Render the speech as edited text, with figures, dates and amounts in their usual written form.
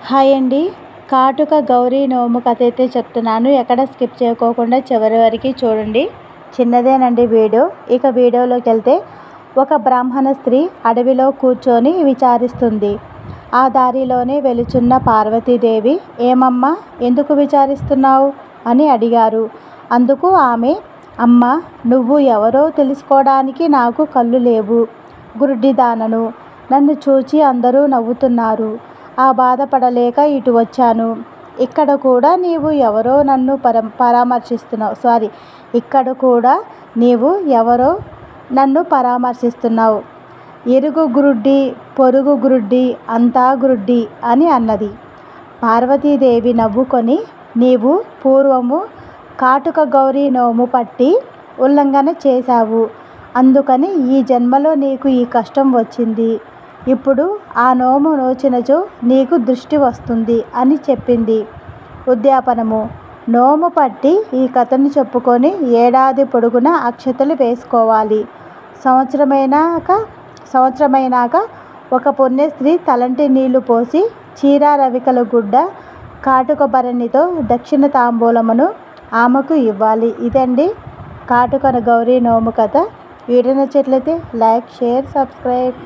Hi అండి. కాటుక గౌరీ నోము కథ అయితే చెప్తున్నాను. ఎక్కడ స్కిప్ చేయకోకుండా చివరి వరకు చూడండి. చిన్నదేనండి వీడియో. ఇక వీడియోలోకి వెళ్తే, ఒక బ్రాహ్మణ స్త్రీ అడవిలో కూర్చొని విచారిస్తుంది. ఆ దారిలోనే వెలుచున్న పార్వతీదేవి, ఏమమ్మా, ఎందుకు విచారిస్తున్నావు అని అడిగారు. అందుకు ఆమె, అమ్మ, నువ్వు ఎవరో తెలుసుకోవడానికి నాకు కళ్ళు లేవు, గుడ్డిదానను. నన్ను చూచి అందరూ నవ్వుతున్నారు. ఆ బాధపడలేక ఇటు వచ్చాను. ఇక్కడ కూడా నీవు ఎవరో నన్ను పరామర్శిస్తున్నావు. ఇరుగు గ్రుడ్డి, పొరుగు గ్రుడ్డి, అంతా గ్రుడ్డి అని అన్నది. పార్వతీదేవి నవ్వుకొని, నీవు పూర్వము కాటుక గౌరీ నోము పట్టి ఉల్లంఘన చేశావు. అందుకని ఈ జన్మలో నీకు ఈ కష్టం వచ్చింది. ఇప్పుడు ఆ నోము నోచినచో నీకు దృష్టి వస్తుంది అని చెప్పింది. ఉద్యాపనము: నోము పట్టి ఈ కథను చెప్పుకొని ఏడాది పొడుగునా అక్షతలు వేసుకోవాలి. సంవత్సరమైనాక ఒక పుణ్యస్త్రీ తలంటి నీళ్లు పోసి చీర రవికల గుడ్డ కాటుక భరణితో దక్షిణ తాంబూలమును ఆమెకు ఇవ్వాలి. ఇదండి కాటుక గౌరీ నోము కథ. వీడియో నచ్చినట్లయితే లైక్, షేర్, సబ్స్క్రైబ్.